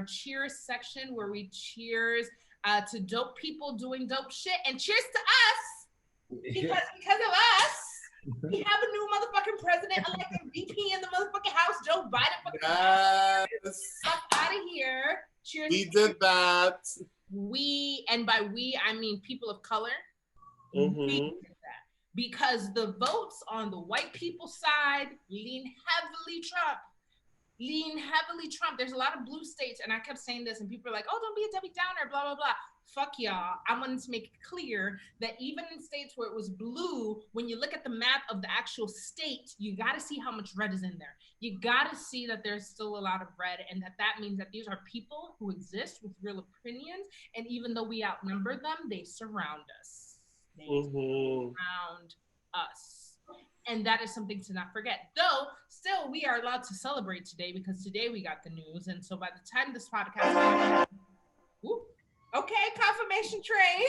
our cheers section where we cheers to dope people doing dope shit, and cheers to us because of us. We have a new motherfucking president, elected VP in the motherfucking house, Joe Biden. Yes. Fuck out of here. Cheers. We did that. We, and by we, I mean people of color. Mm-hmm. We did that because the votes on the white people side lean heavily Trump. There's a lot of blue states, and I kept saying this, and people are like, oh, don't be a Debbie Downer, blah, blah, blah. Fuck y'all. I wanted to make it clear that even in states where it was blue, when you look at the map of the actual state, you got to see how much red is in there. You got to see that there's still a lot of red, and that means that these are people who exist with real opinions, and even though we outnumber them, they surround us. They surround us. And that is something to not forget. Though, still, we are allowed to celebrate today because today we got the news. And so by the time this podcast... Whoop, okay, confirmation train.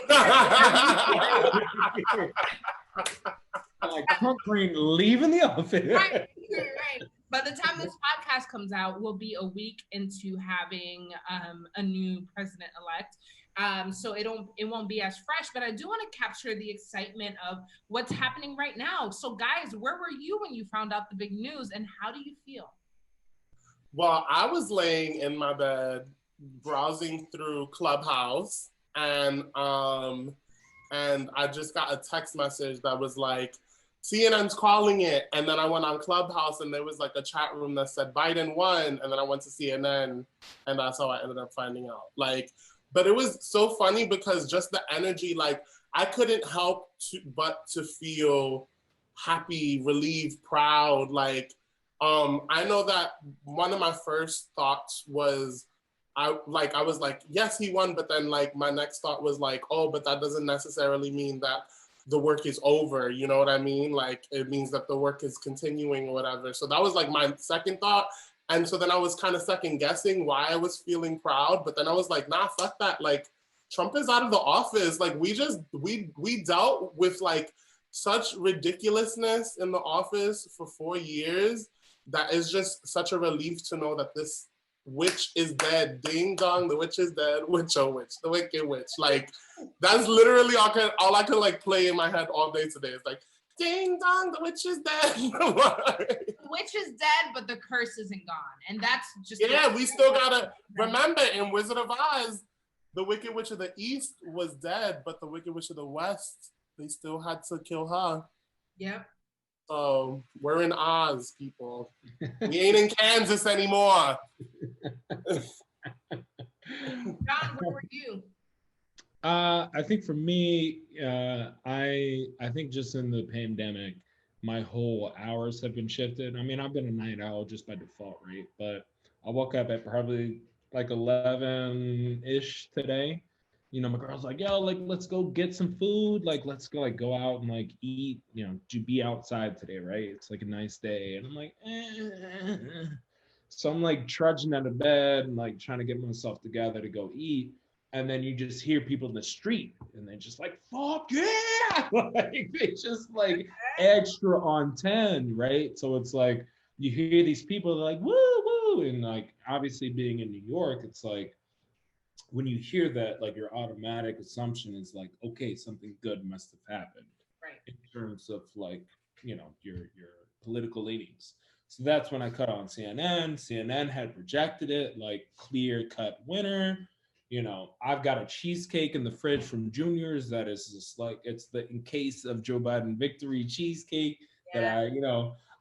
Like Trump Green leaving the office. Right. By the time this podcast comes out, we'll be a week into having a new president-elect. So it won't be as fresh, but I do want to capture the excitement of what's happening right now. So guys, where were you when you found out the big news, and how do you feel? Well, I was laying in my bed browsing through Clubhouse, and I just got a text message that was like, CNN's calling it. And then I went on Clubhouse and there was like a chat room that said Biden won. And then I went to CNN and that's how I ended up finding out. Like, but it was so funny because just the energy, like I couldn't help but to feel happy, relieved, proud. Like, I know that one of my first thoughts was, I was like, yes, he won. But then like my next thought was like, oh, but that doesn't necessarily mean that the work is over. You know what I mean? Like it means that the work is continuing or whatever. So that was like my second thought. And so then I was kind of second guessing why I was feeling proud. But then I was like, nah, fuck that. Like Trump is out of the office. Like we dealt with like such ridiculousness in the office for 4 years. That is just such a relief to know that this witch is dead. Ding dong, the witch is dead. Witch oh witch, the wicked witch. Like that's literally all I could like play in my head all day today. It's like ding dong, the witch is dead. The witch is dead, but the curse isn't gone, and that's just we still gotta remember in Wizard of Oz, the Wicked Witch of the East was dead, but the Wicked Witch of the West, they still had to kill her. Yep. So we're in Oz, people. We ain't in Kansas anymore. John, where were you? I think for me, I think just in the pandemic, my whole hours have been shifted. I mean, I've been a night owl just by default, right? But I woke up at probably like 11-ish today. You know, my girl's like, yo, like, let's go get some food. Like, let's go out and like eat, you know, to be outside today, right? It's like a nice day. And I'm like, So I'm like trudging out of bed and like trying to get myself together to go eat. And then you just hear people in the street and they're just like, fuck yeah. Like they just like extra on 10, right? So it's like, you hear these people like, woo, woo. And like, obviously being in New York, it's like, when you hear that, like your automatic assumption is like, okay, something good must have happened, right? In terms of like, you know, your political leanings. So that's when I cut on CNN. CNN had projected it like clear cut winner. You know, I've got a cheesecake in the fridge from Junior's that is just like, it's the in case of Joe Biden victory cheesecake that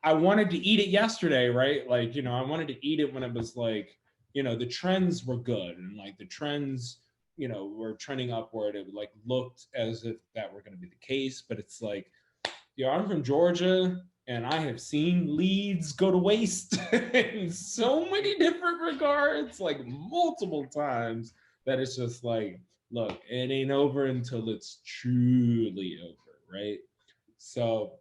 I wanted to eat it yesterday, right? Like, you know, I wanted to eat it when it was like, you know, the trends were good and like the trends, you know, were trending upward. It like looked as if that were going to be the case, but it's like, I'm from Georgia and I have seen leads go to waste in so many different regards, like multiple times, that it's just like, look, it ain't over until it's truly over, right? So,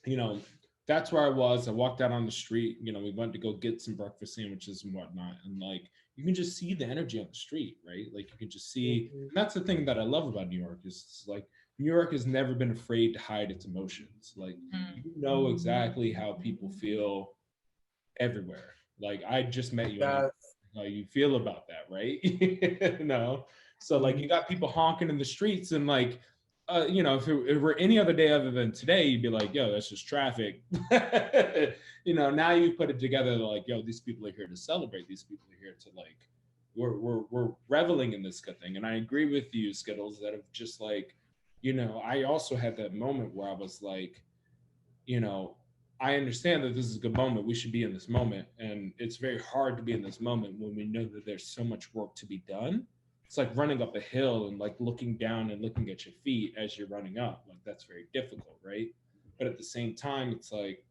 you know, that's where I was. I walked out on the street, you know, we went to go get some breakfast sandwiches and whatnot. And like, you can just see the energy on the street, right? Like you can just see, and that's the thing that I love about New York is like, New York has never been afraid to hide its emotions. Like, you know exactly how people feel everywhere. Like I just met you. Yes. Like you feel about that, right? You know, so like you got people honking in the streets, and like, you know, if it were any other day other than today, you'd be like, yo, that's just traffic. You know, now you put it together like, yo, these people are here to celebrate. These people are here to like, we're reveling in this good thing. And I agree with you, Skittles, that have just like, you know, I also had that moment where I was like, you know, I understand that this is a good moment. We should be in this moment. And it's very hard to be in this moment when we know that there's so much work to be done. It's like running up a hill and like looking down and looking at your feet as you're running up. Like that's very difficult, right? But at the same time, it's like,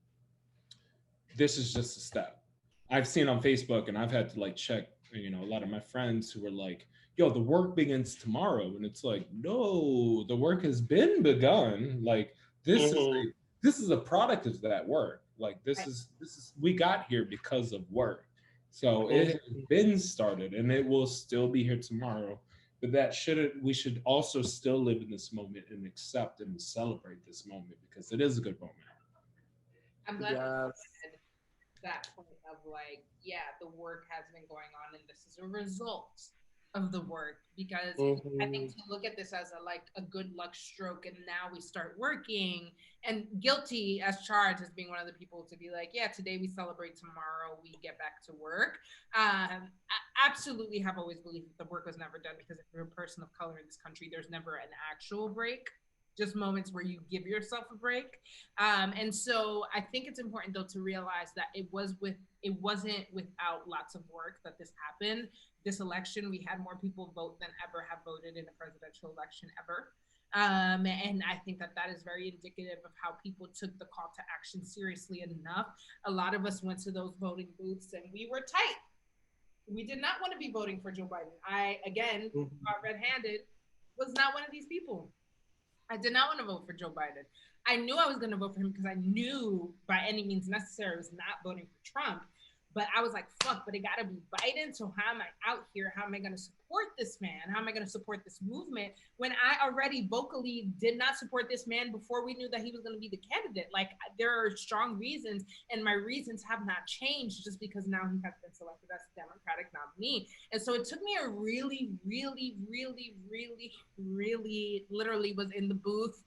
this is just a step. I've seen on Facebook and I've had to like check, you know, a lot of my friends who were like, yo, the work begins tomorrow. And it's like, no, the work has been begun. Like this is Mm-hmm. this is a product of that work. Like this is we got here because of work. So it has Mm-hmm. been started and it will still be here tomorrow. But that shouldn't we should also still live in this moment and accept and celebrate this moment because it is a good moment. I'm glad that you Yes. said that point of like, yeah, the work has been going on and this is a result of the work because I think Mm-hmm. to look at this as a like a good luck stroke and now we start working and guilty as charged as being one of the people to be like, yeah, today we celebrate, tomorrow we get back to work. I absolutely have always believed that the work was never done because if you're a person of color in this country, there's never an actual break, just moments where you give yourself a break. And so I think it's important though to realize that it wasn't without lots of work that this happened. This election, we had more people vote than ever have voted in a presidential election ever. And I think that that is very indicative of how people took the call to action seriously enough. A lot of us went to those voting booths and we were tight. We did not want to be voting for Joe Biden. I, again, Mm-hmm. red handed, was not one of these people. I did not want to vote for Joe Biden. I knew I was going to vote for him because I knew by any means necessary I was not voting for Trump. But I was like, fuck, but it got to be Biden. So how am I out here? How am I going to support this man? How am I going to support this movement when I already vocally did not support this man before we knew that he was going to be the candidate? Like, there are strong reasons, and my reasons have not changed just because now he has been selected as the Democratic nominee. And so it took me a really, really, really, really, really, literally was in the booth.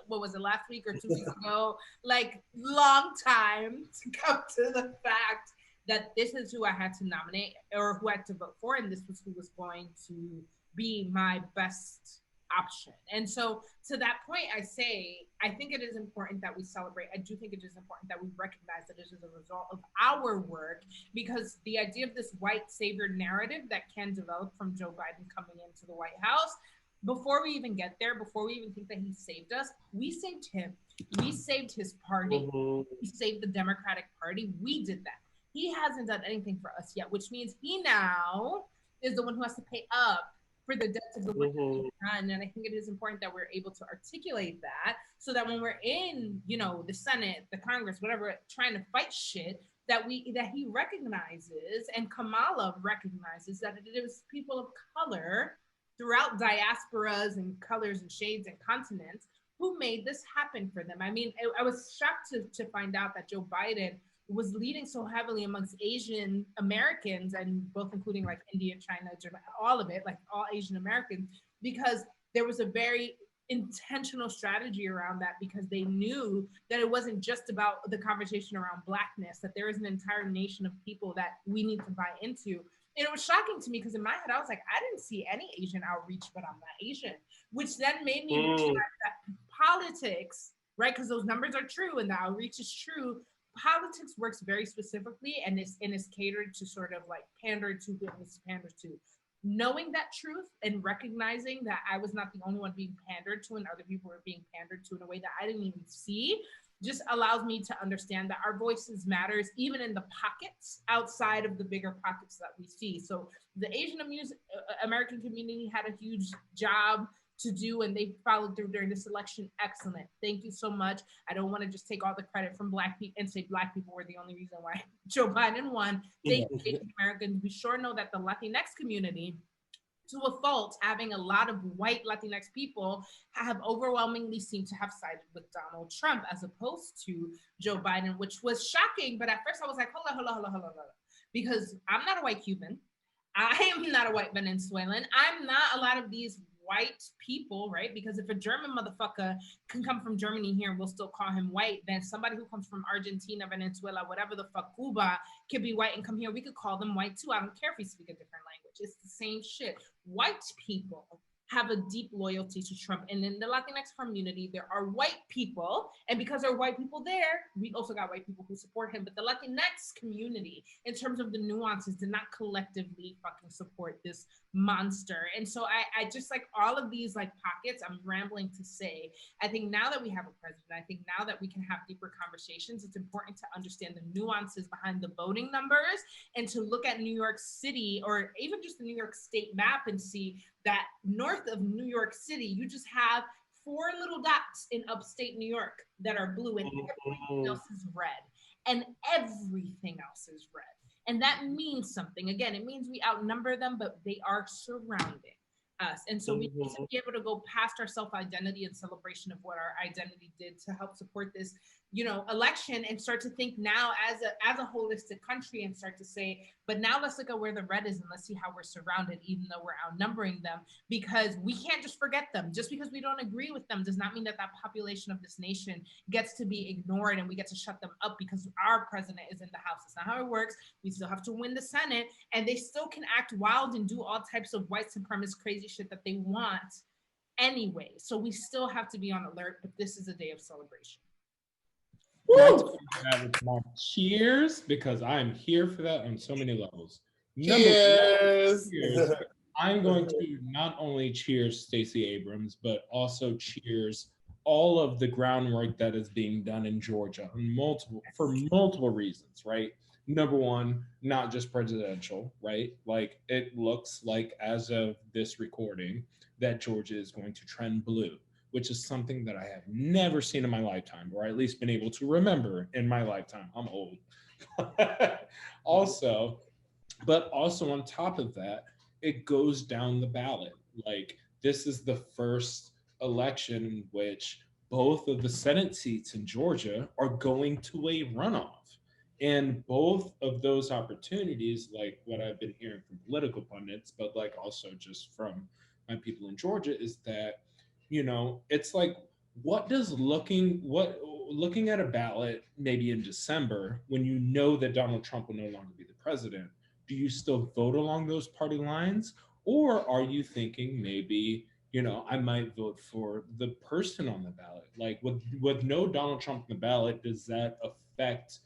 What was it, last week or 2 weeks ago? Like, long time to come to the fact that this is who I had to nominate or who I had to vote for, and this was who was going to be my best option. And so, to that point, I say, I think it is important that we celebrate. I do think it is important that we recognize that it is a result of our work because the idea of this white savior narrative that can develop from Joe Biden coming into the White House. Before we even get there, before we even think that he saved us, we saved him. We saved his party. Mm-hmm. We saved the Democratic Party. We did that. He hasn't done anything for us yet, which means he now is the one who has to pay up for the debts of the work that we've Mm-hmm. done. And I think it is important that we're able to articulate that so that when we're in, you know, the Senate, the Congress, whatever, trying to fight shit, that he recognizes and Kamala recognizes that it is people of color throughout diasporas and colors and shades and continents who made this happen for them. I mean, I was shocked to find out that Joe Biden was leading so heavily amongst Asian Americans and both including like India, China, Japan, all of it, like all Asian Americans, because there was a very intentional strategy around that because they knew that it wasn't just about the conversation around blackness, that there is an entire nation of people that we need to buy into. And it was shocking to me because in my head, I was like, I didn't see any Asian outreach, but I'm not Asian, which then made me realize that politics, right? Because those numbers are true and the outreach is true. Politics works very specifically and is catered to sort of like pander to who it needs to pander to. Knowing that truth and recognizing that I was not the only one being pandered to and other people were being pandered to in a way that I didn't even see just allows me to understand that our voices matters even in the pockets outside of the bigger pockets that we see. So the Asian American community had a huge job to do and they followed through during this election. Excellent. Thank you so much. I don't want to just take all the credit from black people and say black people were the only reason why Joe Biden won. Thank you, Asian Americans. We sure know that the Latinx community, to a fault, having a lot of white Latinx people have overwhelmingly seemed to have sided with Donald Trump as opposed to Joe Biden, which was shocking. But at first I was like, hold on. Because I'm not a white Cuban. I am not a white Venezuelan. I'm not a lot of these white people, right? Because if a German motherfucker can come from Germany here and we'll still call him white, then somebody who comes from Argentina, Venezuela, whatever the fuck, Cuba, can be white and come here. We could call them white too. I don't care if we speak a different language. It's the same shit. White people have a deep loyalty to Trump. And in the Latinx community, there are white people. And because there are white people there, we also got white people who support him. But the Latinx community, in terms of the nuances, did not collectively fucking support this monster. And so I just like all of these like pockets, I'm rambling to say, I think now that we have a president, I think now that we can have deeper conversations, it's important to understand the nuances behind the voting numbers and to look at New York City or even just the New York State map and see that north of New York City, you just have 4 little dots in upstate New York that are blue and everything else is red. And everything else is red. And that means something. Again, it means we outnumber them, but they are surrounding us. And so we need to be able to go past our self-identity and celebration of what our identity did to help support this, election and start to think now as a holistic country and start to say, but now let's look at where the red is and let's see how we're surrounded, even though we're outnumbering them, because we can't just forget them. Just because we don't agree with them does not mean that population of this nation gets to be ignored and we get to shut them up because our president is in the House. That's not how it works. We still have to win the Senate and they still can act wild and do all types of white supremacist crazy shit that they want anyway. So we still have to be on alert, but this is a day of celebration. Cheers, because I'm here for that on so many levels. Cheers. I'm going to not only cheers Stacey Abrams, but also cheers all of the groundwork that is being done in Georgia for multiple reasons, right? Number one, not just presidential, right? Like it looks like as of this recording that Georgia is going to trend blue, which is something that I have never seen in my lifetime, or at least been able to remember in my lifetime. I'm old. Also on top of that, it goes down the ballot. Like this is the first election in which both of the Senate seats in Georgia are going to a runoff. And both of those opportunities, like what I've been hearing from political pundits, but like also just from my people in Georgia, is that it's like, looking at a ballot maybe in December when you know that Donald Trump will no longer be the president, do you still vote along those party lines? Or are you thinking maybe, I might vote for the person on the ballot? Like with no Donald Trump on the ballot, does that affect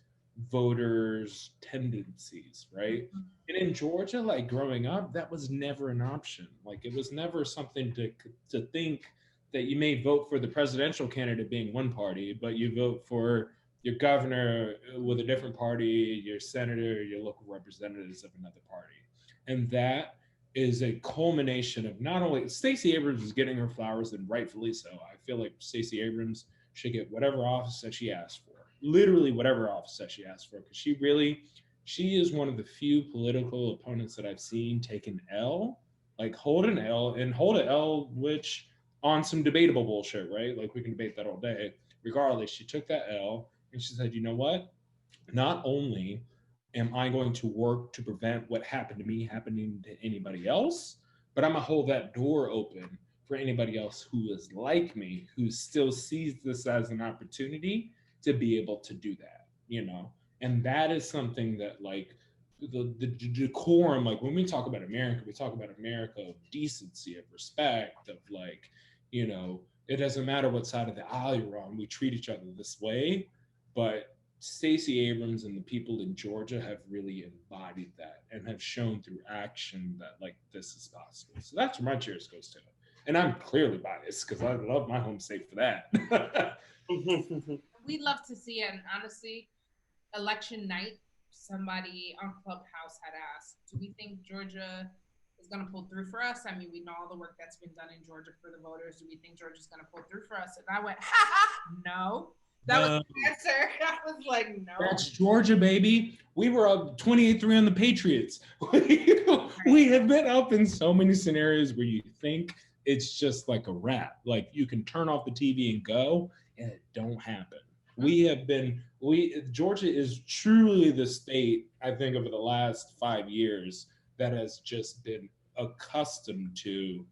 voters' tendencies, right? And in Georgia, like growing up, that was never an option. Like it was never something to think that you may vote for the presidential candidate being one party, but you vote for your governor with a different party, your senator, your local representatives of another party. And that is a culmination of not only Stacey Abrams is getting her flowers, and rightfully so. I feel like Stacey Abrams should get whatever office that she asked for, literally whatever office that she asked for, because she is one of the few political opponents that I've seen take an L, like hold an L, which on some debatable bullshit, right? Like we can debate that all day. Regardless, she took that L and she said, you know what? Not only am I going to work to prevent what happened to me happening to anybody else, but I'm gonna hold that door open for anybody else who is like me, who still sees this as an opportunity to be able to do that, And that is something that like the decorum, like when we talk about America, we talk about America of decency, of respect, of like, it doesn't matter what side of the aisle you're on, we treat each other this way. But Stacey Abrams and the people in Georgia have really embodied that and have shown through action that like this is possible. So that's where my cheers goes to. And I'm clearly biased because I love my home state for that. We'd love to see it. And honestly, election night, somebody on Clubhouse had asked, do we think Georgia is going to pull through for us? I mean, we know all the work that's been done in Georgia for the voters. Do we think Georgia's going to pull through for us? And I went, no. That was the answer. I was like, no. That's Georgia, baby. We were up 28-3 on the Patriots. We have been up in so many scenarios where you think it's just like a wrap. Like you can turn off the TV and go, and it don't happen. Georgia is truly the state, I think, over the last 5 years that has just been accustomed to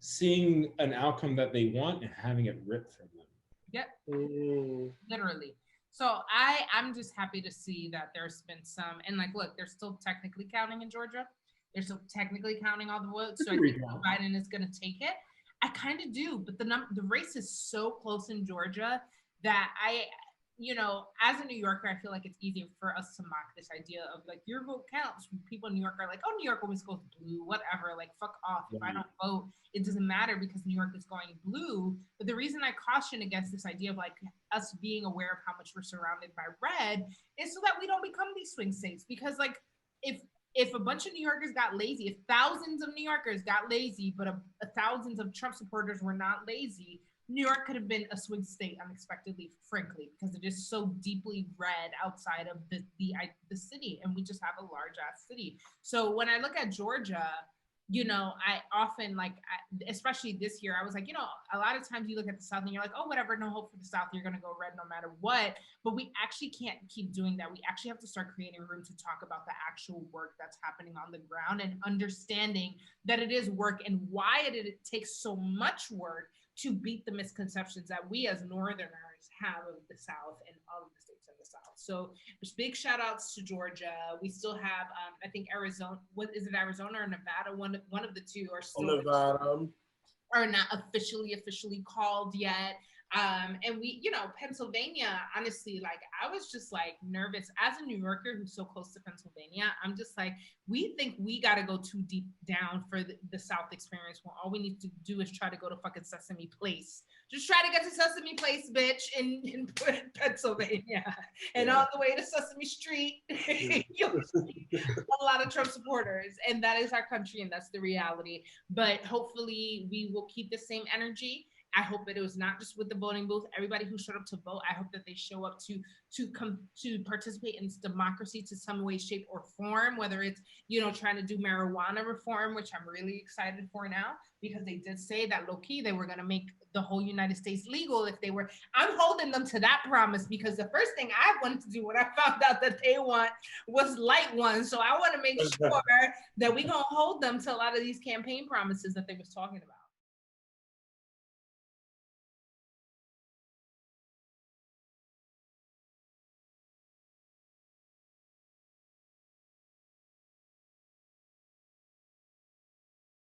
seeing an outcome that they want and having it ripped from them. Yep. Mm. Literally. So I'm just happy to see that there's been some, and like, look, they're still technically counting in Georgia. They're still technically counting all the votes. So I think Biden is going to take it. I kind of do, but the race is so close in Georgia that as a New Yorker, I feel like it's easier for us to mock this idea of like your vote counts. People in New York are like, oh, New York always goes blue, whatever. Like, fuck off. If I don't vote, it doesn't matter because New York is going blue. But the reason I caution against this idea of like us being aware of how much we're surrounded by red is so that we don't become these swing states. Because like if a bunch of New Yorkers got lazy, if thousands of New Yorkers got lazy, but thousands of Trump supporters were not lazy, New York could have been a swing state unexpectedly, frankly, because it is so deeply red outside of the city, and we just have a large ass city. So when I look at Georgia, I often especially this year, I was like, a lot of times you look at the South and you're like, oh, whatever, no hope for the South, you're going to go red no matter what. But we actually can't keep doing that. We actually have to start creating room to talk about the actual work that's happening on the ground and understanding that it is work and why it takes so much work to beat the misconceptions that we as Northerners have of the South and of the states in the South. So there's big shout outs to Georgia. We still have, I think Arizona, what is it, Arizona or Nevada? One of the two are still Nevada. Are not officially called yet. And we, Pennsylvania, honestly, like I was just like nervous as a New Yorker who's so close to Pennsylvania. I'm just like, we think we got to go too deep down for the South experience when all we need to do is try to go to fucking Sesame Place. Just try to get to Sesame Place, bitch, in Pennsylvania. And on the way to Sesame Street, you'll see a lot of Trump supporters. And that is our country, and that's the reality. But hopefully we will keep the same energy. I hope that it was not just with the voting booth. Everybody who showed up to vote, I hope that they show up to participate in democracy to some way, shape, or form. Whether it's trying to do marijuana reform, which I'm really excited for now, because they did say that low key they were going to make the whole United States legal if they were. I'm holding them to that promise because the first thing I wanted to do when I found out that they want was light ones. So I want to make sure that we're gonna hold them to a lot of these campaign promises that they was talking about.